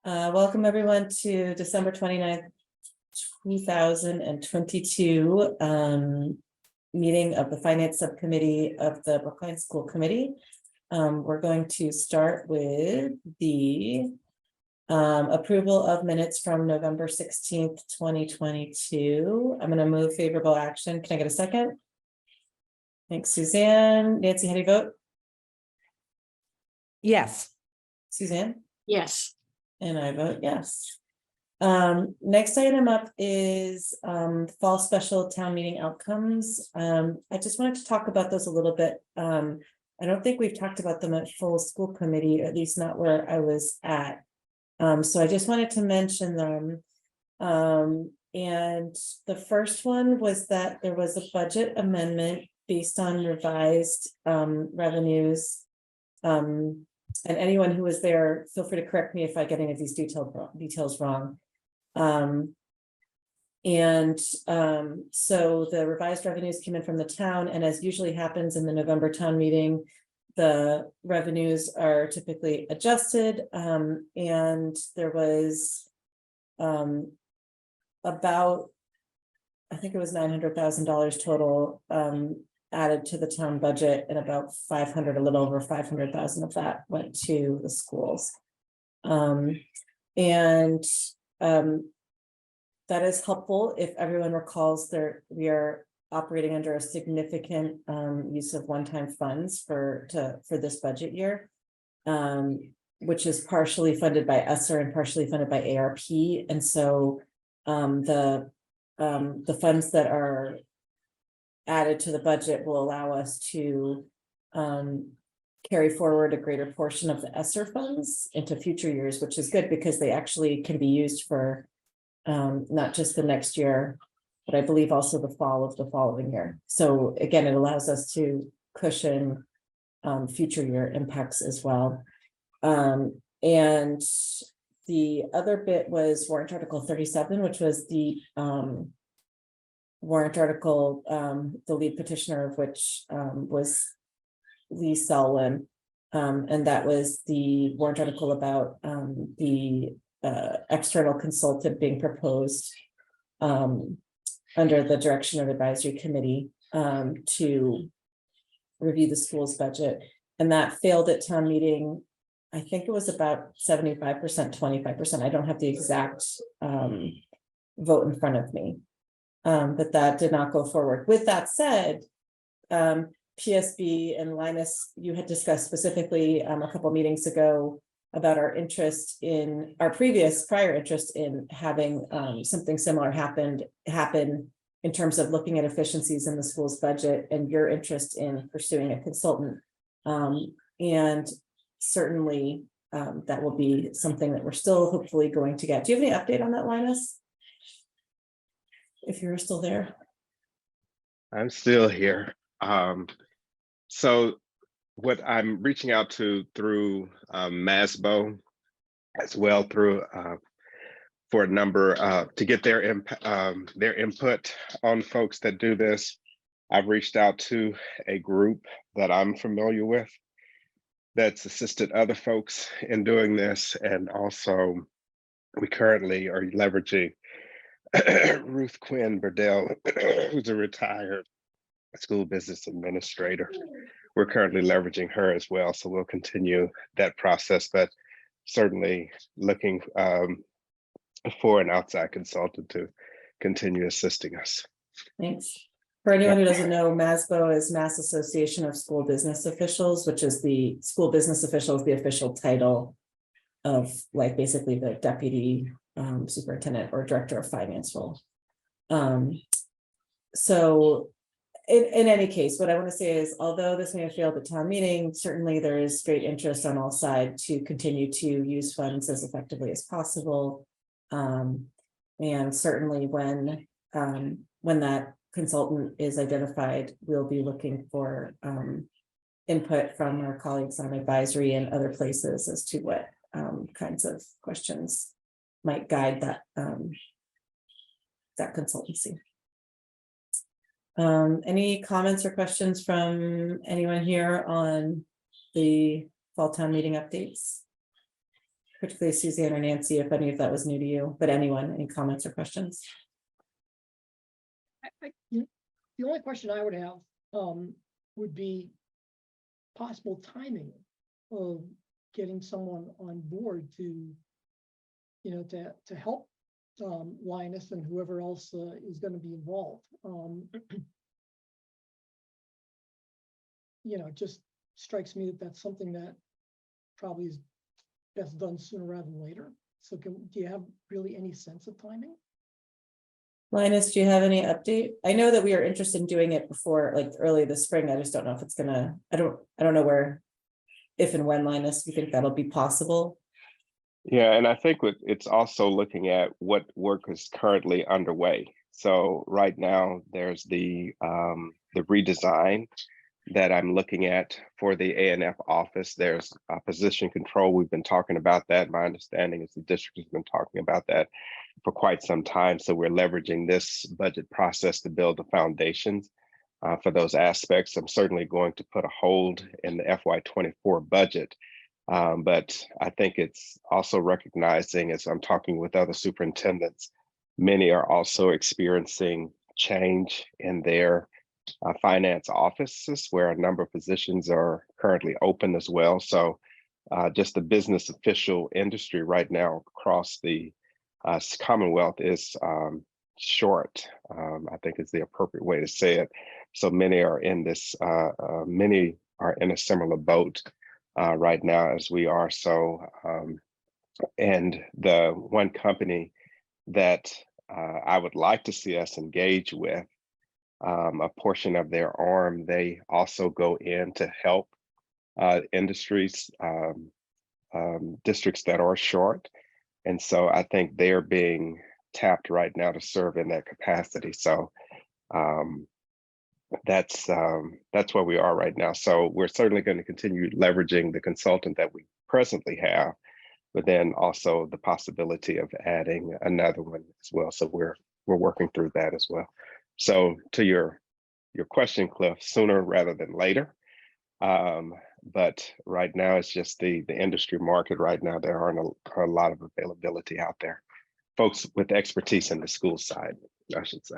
Welcome everyone to December 29th, 2022 meeting of the Finance Subcommittee of the Brookline School Committee. We're going to start with the approval of minutes from November 16th, 2022. I'm going to move favorable action. Can I get a second? Thanks, Suzanne. Nancy, how do you vote? Yes. Suzanne? Yes. And I vote yes. Next item up is fall special town meeting outcomes. I just wanted to talk about those a little bit. I don't think we've talked about them at full school committee, at least not where I was at. So I just wanted to mention them. And the first one was that there was a budget amendment based on revised revenues. And anyone who was there, feel free to correct me if I get any of these details wrong. So the revised revenues came in from the town, and as usually happens in the November town meeting, the revenues are typically adjusted, and there was about, I think it was $900,000 total added to the town budget, and about 500, a little over 500,000 of that went to the schools. That is helpful. If everyone recalls, we are operating under a significant use of one-time funds for this budget year, which is partially funded by ESSER and partially funded by ARP. And so the funds that are added to the budget will allow us to carry forward a greater portion of the ESSER funds into future years, which is good because they actually can be used for not just the next year, but I believe also the fall of the following year. So again, it allows us to cushion future year impacts as well. And the other bit was warrant article 37, which was the warrant article, the lead petitioner of which was Lee Selwyn, and that was the warrant article about the external consultant being proposed under the direction of advisory committee to review the school's budget, and that failed at town meeting. I think it was about 75%, 25%. I don't have the exact vote in front of me. But that did not go forward. With that said, PSB and Linus, you had discussed specifically a couple meetings ago about our interest in our prior interest in having something similar happen in terms of looking at efficiencies in the school's budget, and your interest in pursuing a consultant. And certainly that will be something that we're still hopefully going to get. Do you have any update on that, Linus? If you're still there. I'm still here. So what I'm reaching out to through MASBO as well through for a number to get their input on folks that do this. I've reached out to a group that I'm familiar with that's assisted other folks in doing this, and also we currently are leveraging Ruth Quinn Burdell, who's a retired school business administrator. We're currently leveraging her as well, so we'll continue that process, but certainly looking for an outside consultant to continue assisting us. Thanks. For anyone who doesn't know, MASBO is Mass Association of School Business Officials, which is the school business officials, the official title of like basically the deputy superintendent or director of finance role. So in any case, what I want to say is, although this may have failed at town meeting, certainly there is great interest on all sides to continue to use funds as effectively as possible. And certainly when that consultant is identified, we'll be looking for input from our colleagues on advisory and other places as to what kinds of questions might guide that that consultancy. Any comments or questions from anyone here on the fall town meeting updates? particularly Suzanne or Nancy, if any of that was new to you, but anyone, any comments or questions? The only question I would have would be possible timing of getting someone on board to, to help Linus and whoever else is going to be involved. It just strikes me that that's something that probably is best done sooner rather than later. So do you have really any sense of timing? Linus, do you have any update? I know that we are interested in doing it before, like early this spring. I just don't know if it's gonna, I don't know where, if and when, Linus, you think that'll be possible? Yeah, and I think it's also looking at what work is currently underway. So right now there's the redesign that I'm looking at for the A&F office. There's position control. We've been talking about that. My understanding is the district has been talking about that for quite some time. So we're leveraging this budget process to build the foundations for those aspects. I'm certainly going to put a hold in the FY24 budget. But I think it's also recognizing, as I'm talking with other superintendents, many are also experiencing change in their finance offices, where a number of positions are currently open as well. So just the business official industry right now across the Commonwealth is short, I think is the appropriate way to say it. So many are in this, many are in a similar boat right now as we are. So, and the one company that I would like to see us engage with, a portion of their arm, they also go in to help industries, districts that are short. And so I think they're being tapped right now to serve in that capacity. So that's where we are right now. So we're certainly going to continue leveraging the consultant that we presently have, but then also the possibility of adding another one as well. So we're working through that as well. So to your question, Cliff, sooner rather than later. But right now it's just the industry market right now. There aren't a lot of availability out there. Folks with expertise in the school side, I should say.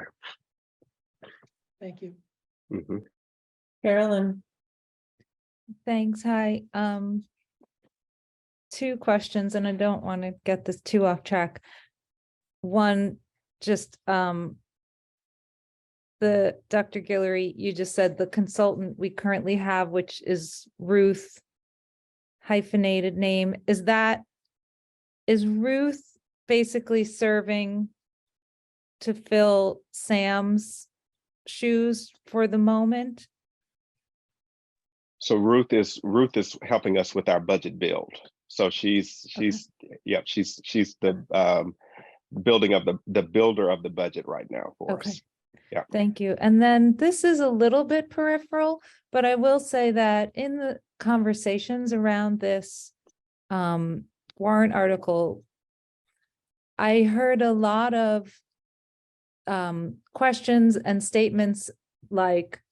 Thank you. Mm-hmm. Carolyn. Thanks. Hi. Two questions, and I don't want to get this too off track. One, just the Dr. Guillory, you just said the consultant we currently have, which is Ruth, hyphenated name, is Ruth basically serving to fill Sam's shoes for the moment? So Ruth is helping us with our budget build. So she's the building of the builder of the budget right now for us. Yeah. Thank you. And then this is a little bit peripheral, but I will say that in the conversations around this warrant article, I heard a lot of questions and statements like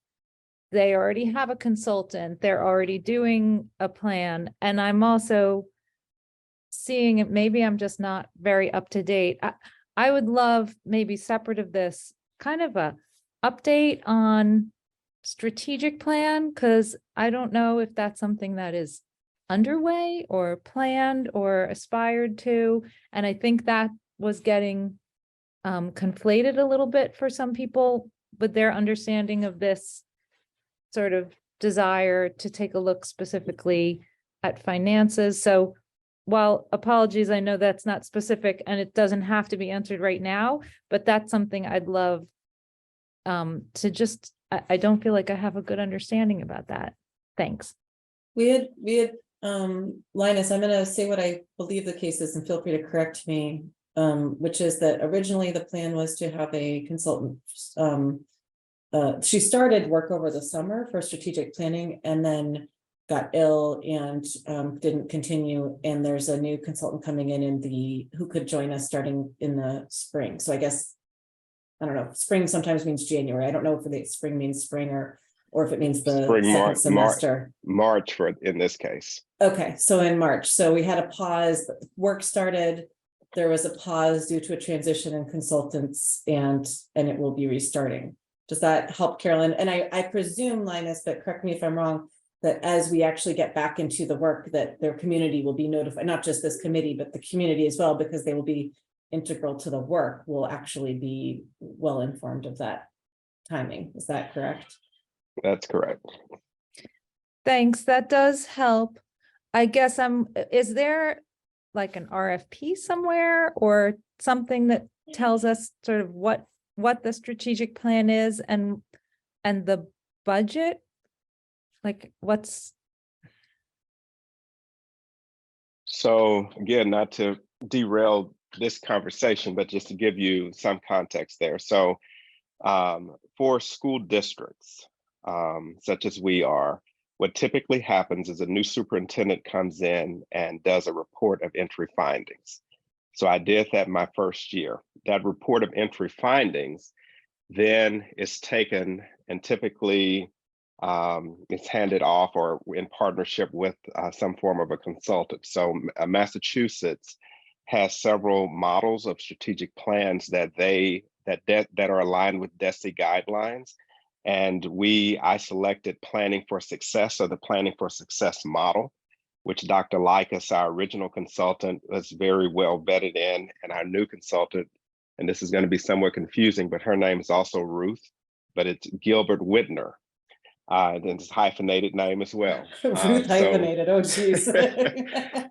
they already have a consultant, they're already doing a plan. And I'm also seeing it, maybe I'm just not very up to date. I would love, maybe separate of this, kind of a update on strategic plan, because I don't know if that's something that is underway or planned or aspired to. And I think that was getting conflated a little bit for some people with their understanding of this sort of desire to take a look specifically at finances. So while apologies, I know that's not specific and it doesn't have to be answered right now, but that's something I'd love to just, I don't feel like I have a good understanding about that. Thanks. We had Linus, I'm going to say what I believe the case is and feel free to correct me, which is that originally the plan was to have a consultant. She started work over the summer for strategic planning and then got ill and didn't continue. And there's a new consultant coming in who could join us starting in the spring. So I guess, I don't know, spring sometimes means January. I don't know if the spring means spring or if it means the Spring, second semester. March for, in this case. Okay, so in March, so we had a pause, work started, there was a pause due to a transition in consultants and it will be restarting. Does that help, Carolyn? And I presume, Linus, but correct me if I'm wrong, that as we actually get back into the work, that their community will be notified, not just this committee, but the community as well, because they will be integral to the work, will actually be well informed of that timing. Is that correct? That's correct. Thanks, that does help. I guess is there like an RFP somewhere or something that tells us sort of what the strategic plan is and the budget? Like what's? So again, not to derail this conversation, but just to give you some context there. So for school districts, such as we are, what typically happens is a new superintendent comes in and does a report of entry findings. So I did that my first year. That report of entry findings then is taken and typically it's handed off or in partnership with some form of a consultant. So Massachusetts has several models of strategic plans that are aligned with DESE guidelines. And I selected Planning for Success, or the Planning for Success model, which Dr. Likas, our original consultant, was very well vetted in, and our new consultant, and this is going to be somewhat confusing, but her name is also Ruth, but it's Gilbert Whitner. Then it's a hyphenated name as well. Ruth hyphenated, oh geez.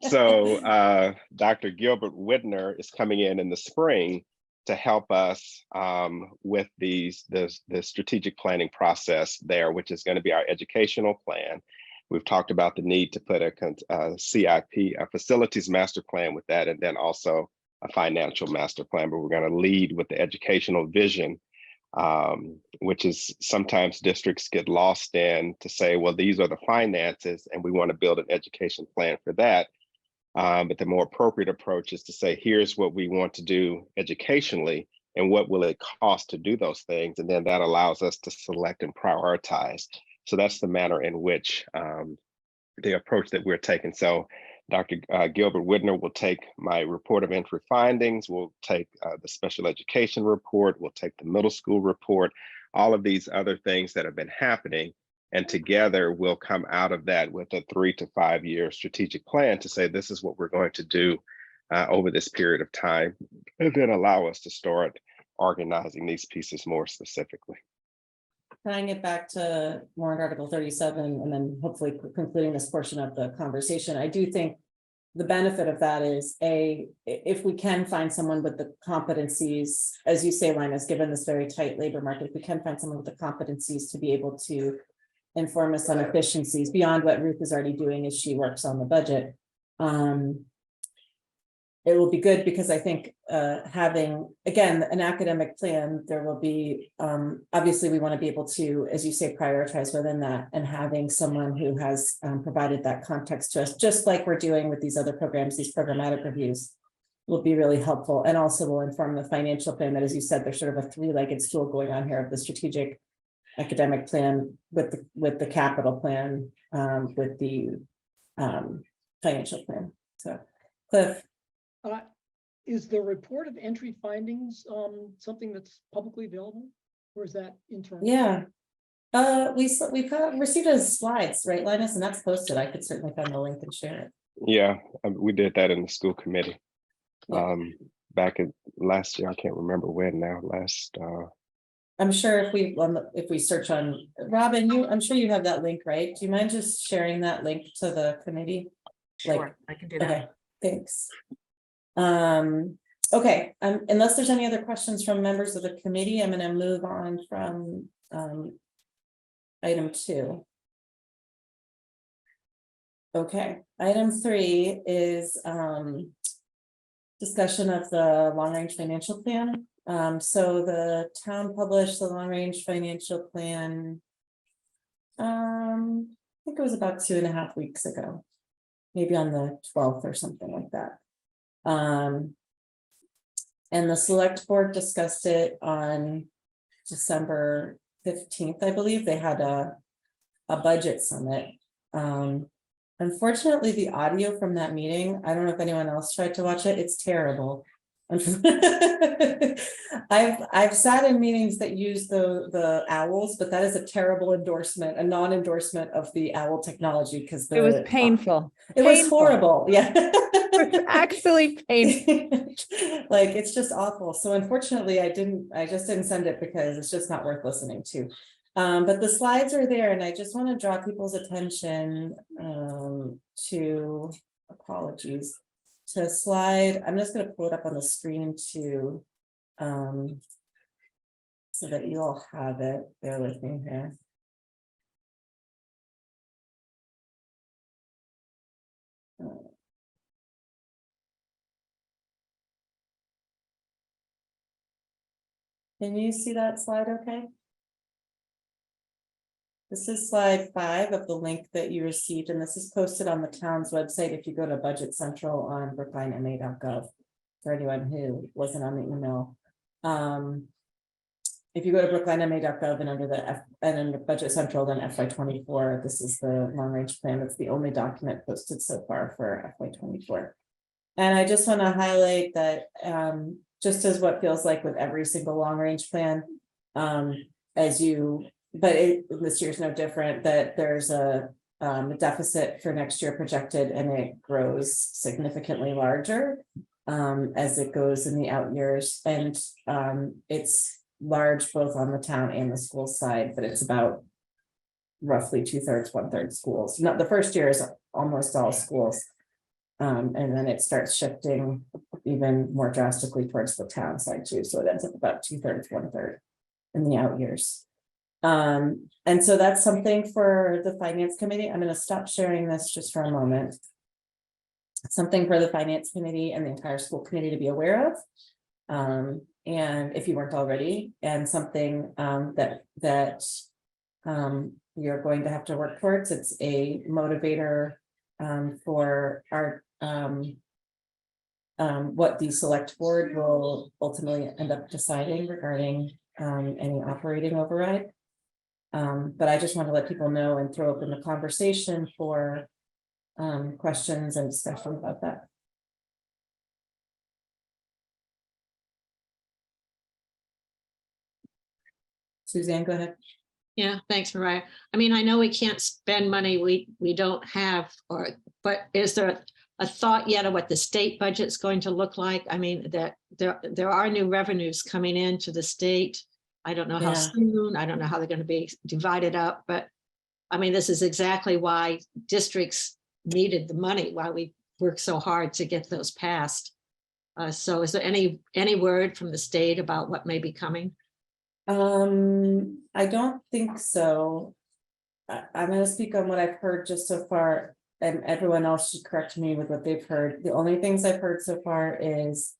So Dr. Gilbert Whitner is coming in the spring to help us with the strategic planning process there, which is going to be our educational plan. We've talked about the need to put a CIP, a facilities master plan with that, and then also a financial master plan, but we're going to lead with the educational vision, which is sometimes districts get lost in to say, well, these are the finances and we want to build an education plan for that. But the more appropriate approach is to say, here's what we want to do educationally and what will it cost to do those things. And then that allows us to select and prioritize. So that's the manner in which the approach that we're taking. So Dr. Gilbert Whitner will take my report of entry findings, we'll take the special education report, we'll take the middle school report, all of these other things that have been happening. And together we'll come out of that with a 3 to 5 year strategic plan to say, this is what we're going to do over this period of time, and then allow us to start organizing these pieces more specifically. Tying it back to warrant article 37 and then hopefully concluding this portion of the conversation, I do think the benefit of that is if we can find someone with the competencies, as you say, Linus, given this very tight labor market, if we can find someone with the competencies to be able to inform us on efficiencies beyond what Ruth is already doing as she works on the budget. It will be good because I think having, again, an academic plan, there will be, obviously we want to be able to, as you say, prioritize within that, and having someone who has provided that context to us, just like we're doing with these other programs, these programmatic reviews, will be really helpful, and also will inform the financial plan that, as you said, there's sort of a three-legged stool going on here of the strategic academic plan with the capital plan, with the financial plan. So Cliff. Is the report of entry findings something that's publicly available, or is that internal? Yeah, we've received as slides, right, Linus, and that's posted. I could certainly find the link and share it. Yeah, we did that in the school committee. Yeah. Back in last year, I can't remember when now. I'm sure if we search on Robin, I'm sure you have that link, right? Do you mind just sharing that link to the committee? Sure, I can do that. Okay, thanks. Okay, unless there's any other questions from members of the committee, I'm going to move on from item 2. Okay, item 3 is discussion of the long-range financial plan. So the town published the long-range financial plan, I think it was about 2.5 weeks ago, maybe on the 12th or something like that. And the select board discussed it on December 15th, I believe. They had a a budget summit. Unfortunately, the audio from that meeting, I don't know if anyone else tried to watch it, it's terrible. I've sat in meetings that use the owls, but that is a terrible endorsement, a non-endorsement of the owl technology, because It was painful. It was Painful. horrible, yeah. It was actually painful. Like, it's just awful. So unfortunately, I just didn't send it because it's just not worth listening to. But the slides are there, and I just want to draw people's attention to, apologies, to slide. I'm just going to pull it up on the screen too, so that you all have it. Bear with me here. Can you see that slide okay? This is slide 5 of the link that you received, and this is posted on the town's website if you go to Budget Central on brooklinema.gov, for anyone who wasn't on the email. If you go to brooklinema.gov and under Budget Central, then FY24, this is the long range plan. That's the only document posted so far for FY24. And I just want to highlight that just as what feels like with every single long range plan, this year's no different, that there's a deficit for next year projected, and it grows significantly larger as it goes in the out years. And it's large both on the town and the school side, but it's about roughly 2/3, 1/3 schools. Not the first year is almost all schools. And then it starts shifting even more drastically towards the town side too. So it ends up about 2/3, 1/3 in the out years. And so that's something for the finance committee. I'm going to stop sharing this just for a moment. Something for the finance committee and the entire school committee to be aware of. And if you weren't already, and something that you're going to have to work towards. It's a motivator for our what the select board will ultimately end up deciding regarding any operating override. But I just want to let people know and throw open the conversation for questions and discussion about that. Suzanne, go ahead. Yeah, thanks, Mariah. I mean, I know we can't spend money we don't have, but is there a thought yet of what the state budget's going to look like? I mean, that there are new revenues coming into the state. I don't know how soon, I don't know how they're going to be divided up, but I mean, this is exactly why districts needed the money, why we worked so hard to get those passed. So is there any word from the state about what may be coming? I don't think so. I'm going to speak on what I've heard just so far, and everyone else should correct me with what they've heard. The only things I've heard so far is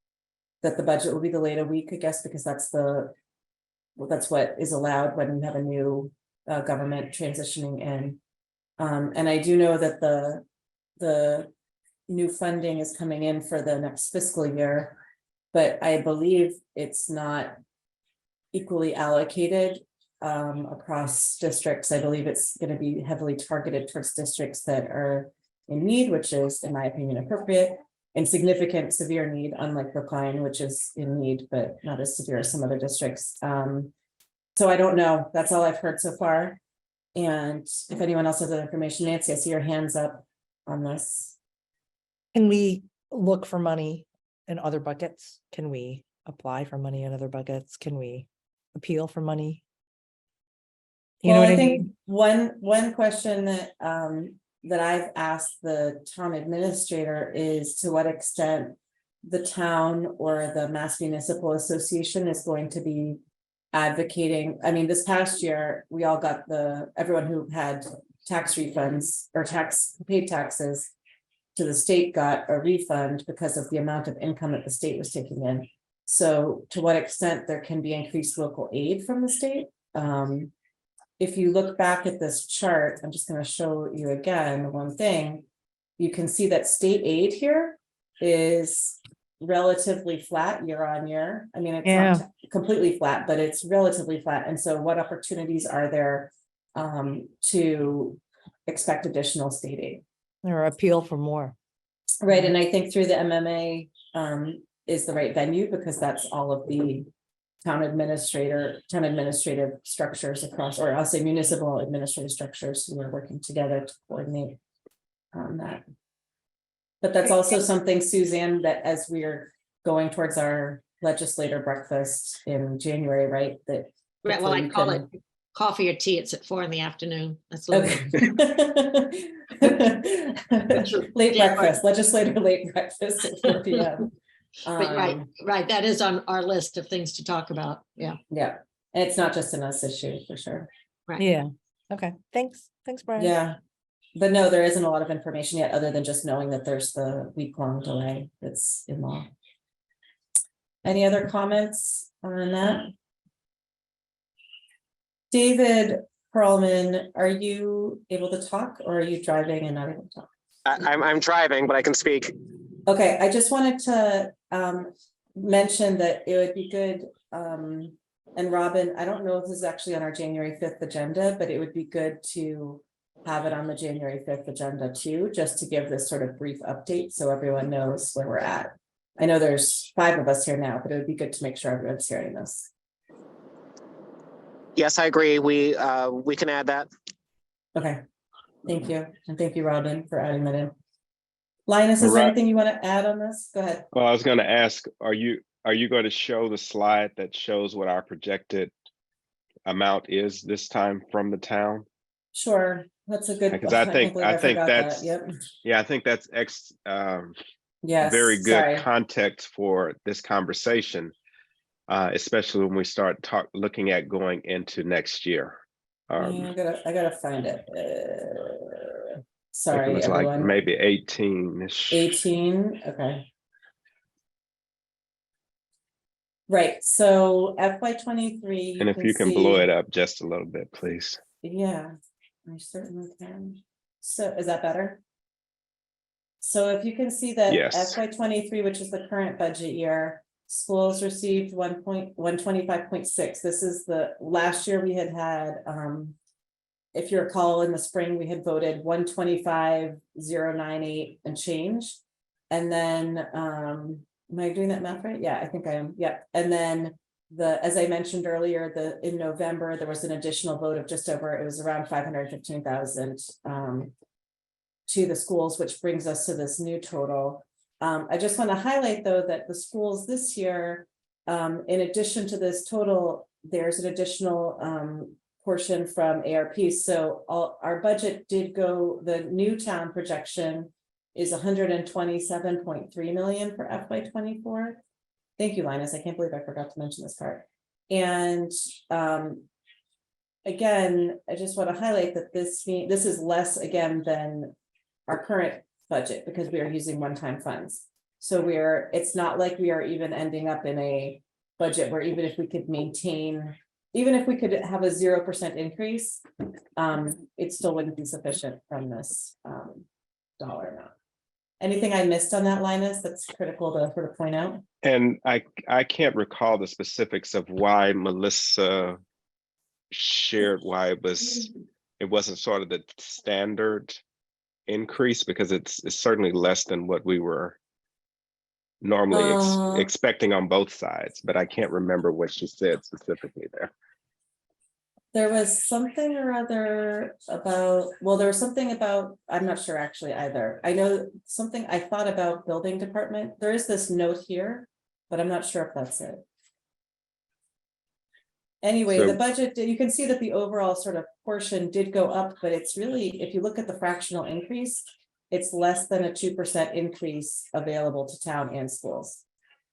that the budget will be delayed a week, I guess, because that's what is allowed when you have a new government transitioning in. And I do know that the new funding is coming in for the next fiscal year, but I believe it's not equally allocated across districts. I believe it's going to be heavily targeted towards districts that are in need, which is, in my opinion, appropriate, and significant severe need, unlike Brookline, which is in need, but not as severe as some other districts. So I don't know. That's all I've heard so far. And if anyone else has that information, Nancy, I see your hands up on this. Can we look for money in other buckets? Can we apply for money in other buckets? Can we appeal for money? You know what I think mean? one question that that I've asked the town administrator is to what extent the town or the Mass Municipal Association is going to be advocating. I mean, this past year, we all got everyone who had tax refunds or paid taxes to the state got a refund because of the amount of income that the state was taking in. So to what extent there can be increased local aid from the state? If you look back at this chart, I'm just going to show you again one thing. You can see that state aid here is relatively flat year on year. I mean, it's not completely flat, but it's relatively flat. And so what opportunities are there to expect additional state aid. Or appeal for more. Right, and I think through the MMA is the right venue because that's all of the town administrative structures across, or I'll say municipal administrative structures who are working together to coordinate that. But that's also something, Suzanne, that as we're going towards our legislator breakfast in January, right? That Right, well, I hopefully you call can- it coffee or tea. It's at 4 p.m. That's a little Okay. Late breakfast, legislator late breakfast at 4 p.m. But right, that is on our list of things to talk about. Yeah, Yeah, and it's not just an us issue for sure. right. Yeah, okay, thanks, Brian. Yeah, but no, there isn't a lot of information yet, other than just knowing that there's the week-long delay that's in law. Any other comments on that? David Perlman, are you able to talk or are you driving and not able to talk? I'm driving, but I can speak. Okay, I just wanted to mention that it would be good, and Robin, I don't know if this is actually on our January 5th agenda, but it would be good to have it on the January 5th agenda too, just to give this sort of brief update so everyone knows where we're at. I know there's 5 of us here now, but it would be good to make sure everyone's hearing this. Yes, I agree. We can add that. Okay, thank you. And thank you, Robin, for adding that in. Linus, is there Right. anything you want to add on this? Go ahead. Well, I was going to ask, are you going to show the slide that shows what our projected amount is this time from the town? Sure, that's a good. Because I can't believe think forgot that. that's Yep. yeah, I think that's Yes. very good sorry. context for this conversation, especially when we start looking at going into next year. Yeah, I gotta find it. Sorry, it was everyone. like maybe 18-ish. 18, okay. Right, so FY23. And if you can blow it up just a little bit, please. Yeah, I certainly can. So is that better? So if you can see that Yes. FY23, which is the current budget year, schools received 125.6. This is the last year we had if you recall, in the spring, we had voted 125,098 and change. And then am I doing that math right? Yeah, I think I am. Yeah. And then as I mentioned earlier, in November, there was an additional vote of just over, it was around 515,000 to the schools, which brings us to this new total. I just want to highlight though that the schools this year, in addition to this total, there's an additional portion from ARP. So our budget did go, the new town projection is 127.3 million for FY24. Thank you, Linus. I can't believe I forgot to mention this part. And again, I just want to highlight that this is less again than our current budget because we are using one-time funds. So it's not like we are even ending up in a budget where even if we could have a 0% increase, it still wouldn't be sufficient from this dollar amount. Anything I missed on that, Linus, that's critical to sort of point out? And I can't recall the specifics of why Melissa shared why it wasn't sort of the standard increase, because it's certainly less than what we were normally expecting on both sides, but I can't remember what she said specifically there. There was something or other about, there was something about, I'm not sure actually either. I know something I thought about building department. There is this note here, but I'm not sure if that's it. Anyway, So- the budget, you can see that the overall sort of portion did go up, but it's really, if you look at the fractional increase, it's less than a 2% increase available to town and schools.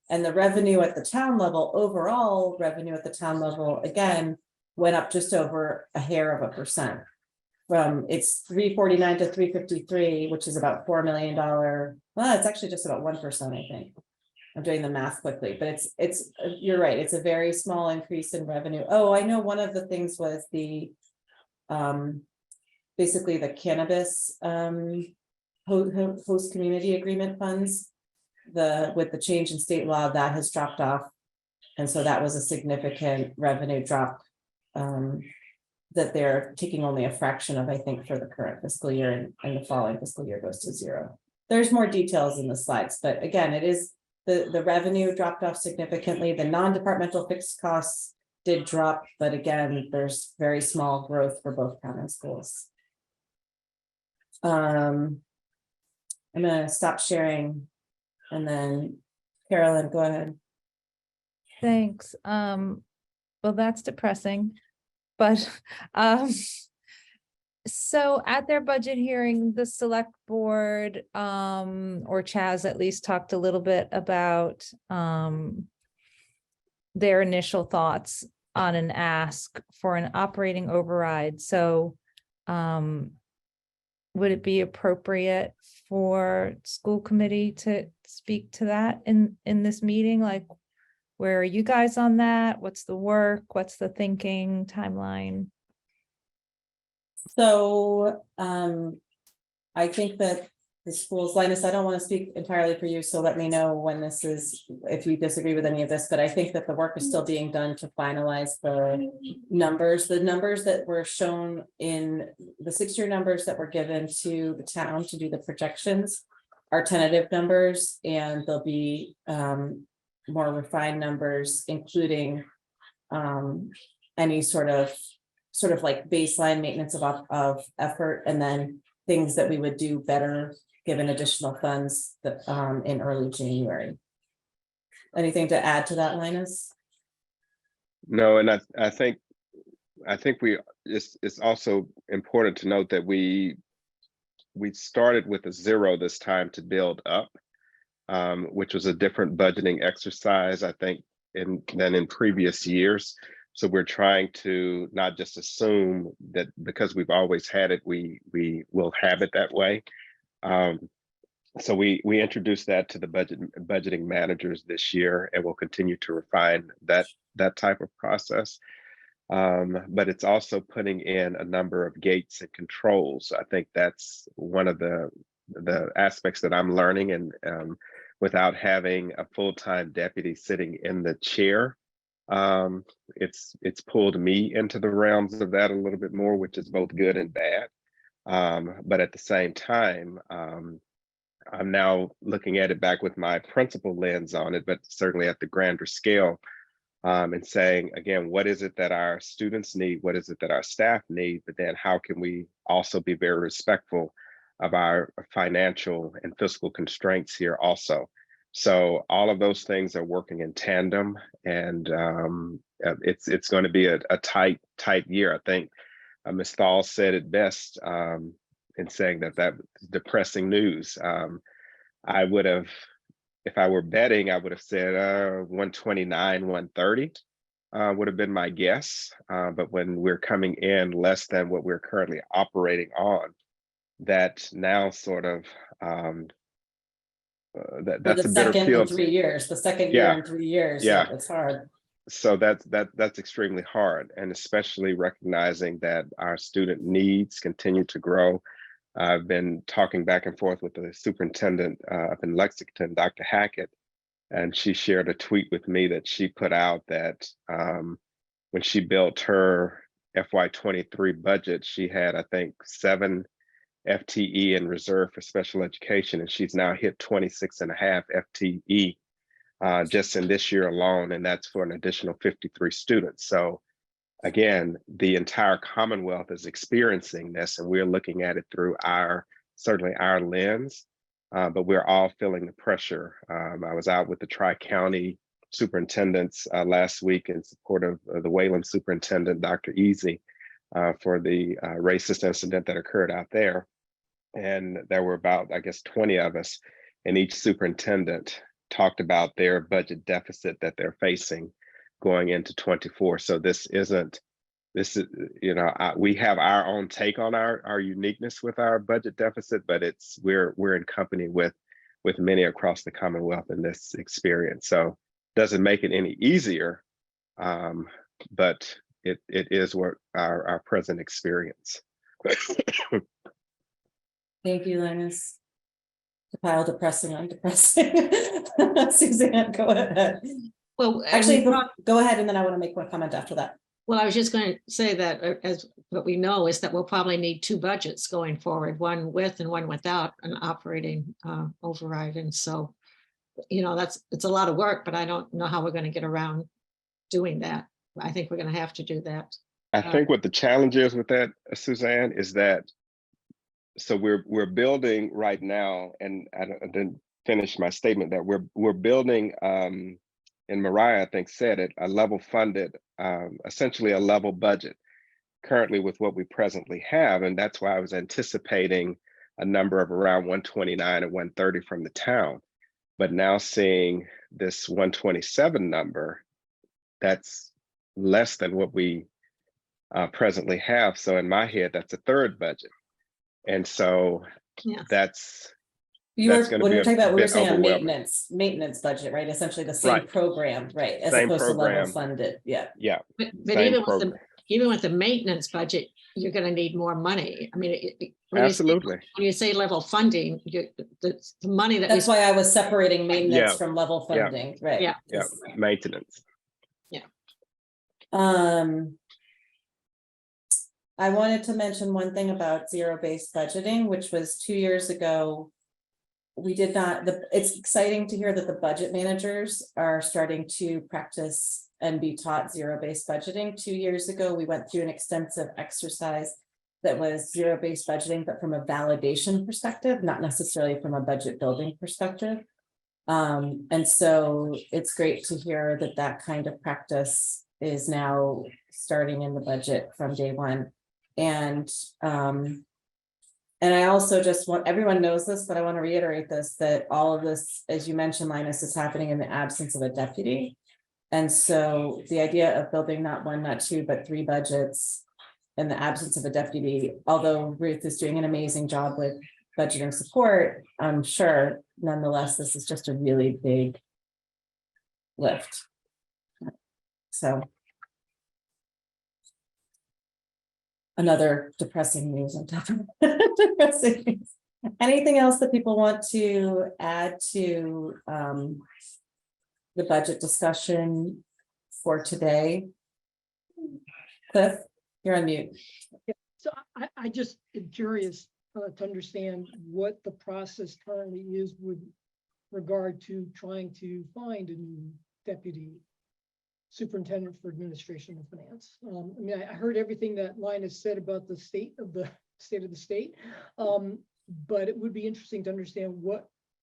And the revenue at the town level, overall revenue at the town level, again, went up just over a hair of a percent. From it's 349 to 353, which is about $4 million. Well, it's actually just about 1%, I think. I'm doing the math quickly, but it's you're right. It's a very small increase in revenue. Oh, I know one of the things was the basically the cannabis host community agreement funds. With the change in state law, that has dropped off. And so that was a significant revenue drop that they're taking only a fraction of, I think, for the current fiscal year, and the following fiscal year goes to zero. There's more details in the slides, but again, it is the revenue dropped off significantly. The non-departmental fixed costs did drop, but again, there's very small growth for both common schools. I'm gonna stop sharing, and then Carolyn, go ahead. Thanks. Well, that's depressing, but, so at their budget hearing, the select board, or Chaz at least talked a little bit about, their initial thoughts on an ask for an operating override. So, would it be appropriate for school committee to speak to that in this meeting? Like, where are you guys on that? What's the work? What's the thinking timeline? So, I think that the schools, Linus, I don't want to speak entirely for you, so let me know when this is, if you disagree with any of this, but I think that the work is still being done to finalize the numbers that were shown in the 6-year numbers that were given to the town to do the projections are tentative numbers, and there'll be more refined numbers, including any sort of like baseline maintenance of effort, and then things that we would do better given additional funds that in early January. Anything to add to that, Linus? No, and I think it's also important to note that we started with a 0 this time to build up, which was a different budgeting exercise, I think, than in previous years. So we're trying to not just assume that because we've always had it, we will have it that way. So we introduced that to the budgeting managers this year, and we'll continue to refine that type of process. But it's also putting in a number of gates and controls. I think that's one of the aspects that I'm learning, and without having a full-time deputy sitting in the chair, it's pulled me into the realms of that a little bit more, which is both good and bad. But at the same time, I'm now looking at it back with my principal lens on it, but certainly at the grander scale, and saying, again, what is it that our students need? What is it that our staff need? But then how can we also be very respectful of our financial and fiscal constraints here also? So all of those things are working in tandem, and it's going to be a tight year. I think Ms. Thal said it best in saying that depressing news. I would have, if I were betting, I would have said 129, 130 would have been my guess. But when we're coming in less than what we're currently operating on, that now sort of that's a bitter pill. In 3 years, the second year in 3 years. Yeah, it's hard. So that's extremely hard, and especially recognizing that our student needs continue to grow. I've been talking back and forth with the superintendent up in Lexington, Dr. Hackett, and she shared a tweet with me that she put out that when she built her FY23 budget, she had, I think, 7 FTE in reserve for special education, and she's now hit 26.5 FTE just in this year alone, and that's for an additional 53 students. So again, the entire Commonwealth is experiencing this, and we're looking at it through certainly our lens, but we're all feeling the pressure. I was out with the Tri-County superintendents last week in support of the Wayland superintendent, Dr. Easy, for the racist incident that occurred out there. And there were about, I guess, 20 of us, and each superintendent talked about their budget deficit that they're facing going into 24. So this is, we have our own take on our uniqueness with our budget deficit, but we're in company with many across the Commonwealth in this experience. So doesn't make it any easier, but it is what our present experience. Thank you, Linus. The pile depressing on depressing. Suzanne, go ahead. Well, Actually, go ahead, and then I want to make one comment after that. Well, I was just going to say that as what we know is that we'll probably need two budgets going forward, one with and one without an operating override. And so, it's a lot of work, but I don't know how we're going to get around doing that. I think we're going to have to do that. I think what the challenge is with that, Suzanne, is that so we're building right now, and I didn't finish my statement that we're building, and Mariah I think said it, a level funded, essentially a level budget currently with what we presently have, and that's why I was anticipating a number of around 129 and 130 from the town, but now seeing this 127 number, that's less than what we presently have. So in my head, that's a third budget. And so Yeah. that's When gonna we're be a talking about, we were bit saying a overwhelming. maintenance budget, right? Essentially the same Right. program, right? As Same opposed to level program. funded, yeah. Yeah, But same even program. even with the maintenance budget, you're going to need more money. I mean, when Absolutely. when you say level funding, the money that we That's why I was separating maintenance Yeah. from level Yeah. funding, right? Yeah. Yeah, maintenance. I wanted to mention one thing about zero-based budgeting, which was 2 years ago. We did not, it's exciting to hear that the budget managers are starting to practice and be taught zero-based budgeting. 2 years ago, we went through an extensive exercise that was zero-based budgeting, but from a validation perspective, not necessarily from a budget building perspective. And so it's great to hear that that kind of practice is now starting in the budget from day one. And I also just want, everyone knows this, but I want to reiterate this, that all of this, as you mentioned, Linus, is happening in the absence of a deputy. And so the idea of building not one, not two, but three budgets in the absence of a deputy, although Ruth is doing an amazing job with budgeting support, I'm sure nonetheless, this is just a really big lift. So another depressing news on top of depressing news. Anything else that people want to add to the budget discussion for today? Cliff, you're on mute. So I just am curious to understand what the process currently is with regard to trying to find a new deputy superintendent for administration and finance. I mean, I heard everything that Linus said about the state of the state, but it would be interesting to understand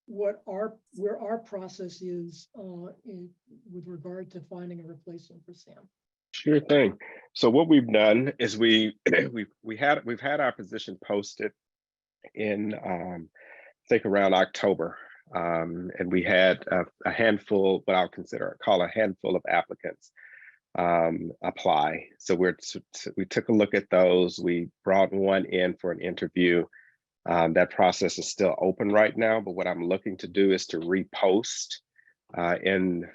where our process is with regard to finding a replacement for Sam. Sure thing. So what we've done is we've had our position posted in I think around October, and we had a handful, what I'll call a handful of applicants apply. So we took a look at those. We brought one in for an interview. That process is still open right now, but what I'm looking to do is to repost right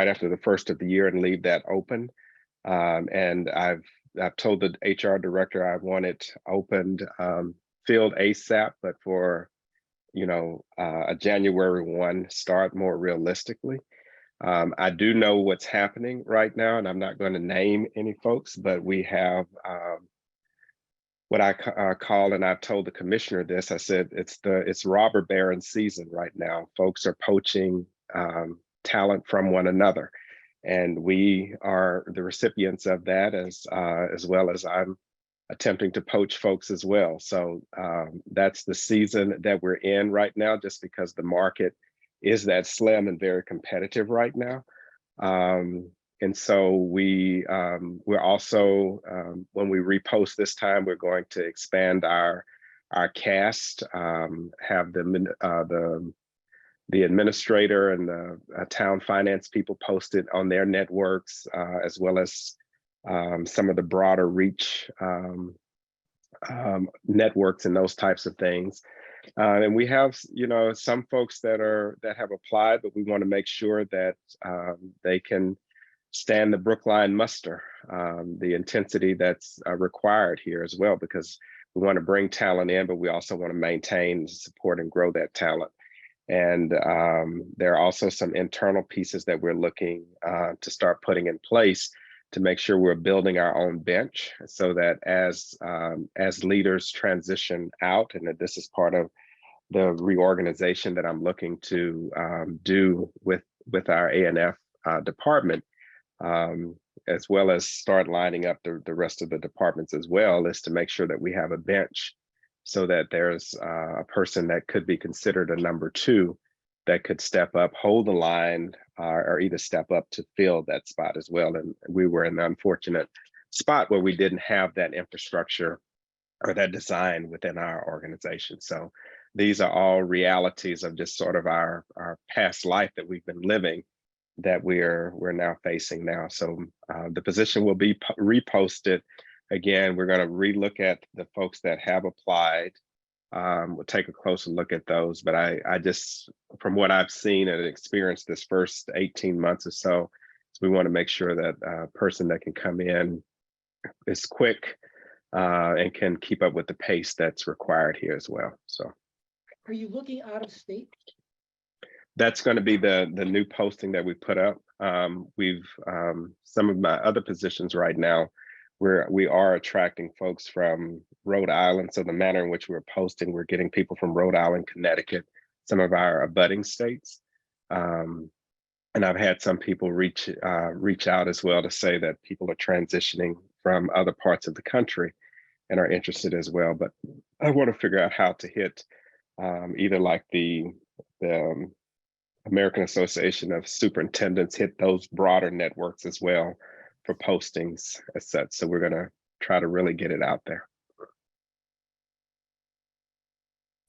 after the first of the year and leave that open. And I've told the HR director I want it opened, filled ASAP, but for a January 1 start more realistically. I do know what's happening right now, and I'm not going to name any folks, but we have what I call, and I've told the commissioner this, I said, it's robber baron season right now. Folks are poaching talent from one another. And we are the recipients of that as well as I'm attempting to poach folks as well. So that's the season that we're in right now, just because the market is that slim and very competitive right now. And so we're also, when we repost this time, we're going to expand our cast, have the administrator and the town finance people posted on their networks, as well as some of the broader reach networks and those types of things. And we have, some folks that have applied, but we want to make sure that they can stand the Brookline muster, the intensity that's required here as well, because we want to bring talent in, but we also want to maintain, support, and grow that talent. And there are also some internal pieces that we're looking to start putting in place to make sure we're building our own bench so that as leaders transition out, and that this is part of the reorganization that I'm looking to do with our A&F department, as well as start lining up the rest of the departments as well, is to make sure that we have a bench so that there's a person that could be considered a number 2 that could step up, hold the line, or either step up to fill that spot as well. And we were in the unfortunate spot where we didn't have that infrastructure or that design within our organization. So these are all realities of just sort of our past life that we've been living that we're now facing now. So the position will be reposted. Again, we're going to relook at the folks that have applied. We'll take a closer look at those, but I just, from what I've seen and experienced this first 18 months or so, we want to make sure that a person that can come in is quick and can keep up with the pace that's required here as well. So, Are you looking out of state? that's going to be the new posting that we put up. We've some of my other positions right now, we are attracting folks from Rhode Island. So the manner in which we're posting, we're getting people from Rhode Island, Connecticut, some of our abutting states. And I've had some people reach out as well to say that people are transitioning from other parts of the country and are interested as well. But I want to figure out how to hit either like the American Association of Superintendents, hit those broader networks as well for postings as such. So we're going to try to really get it out there.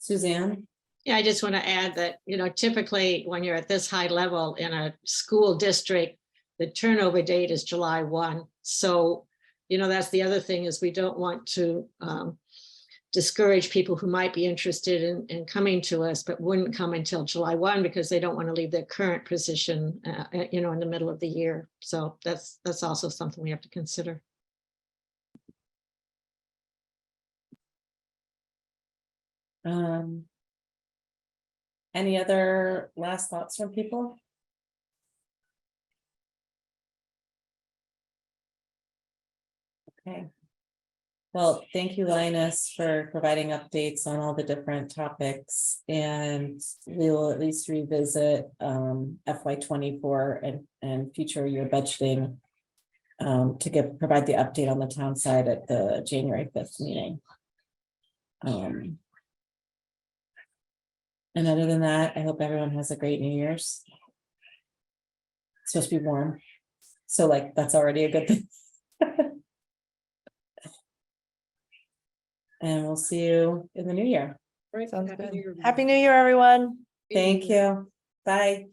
Suzanne? Yeah, I just want to add that, typically when you're at this high level in a school district, the turnover date is July 1. So, that's the other thing, is we don't want to discourage people who might be interested in coming to us, but wouldn't come until July 1 because they don't want to leave their current position, in the middle of the year. So that's also something we have to consider. Any other last thoughts from people? Okay. Well, thank you, Linus, for providing updates on all the different topics, and we will at least revisit FY24 and future year budgeting to provide the update on the town side at the January 5th meeting. And other than that, I hope everyone has a great New Year's. It's supposed to be warm, so that's already a good thing. And we'll see you in the new year. Right. Sounds Happy good. New Year, everyone. Happy New Year, everyone. Thank you. Bye.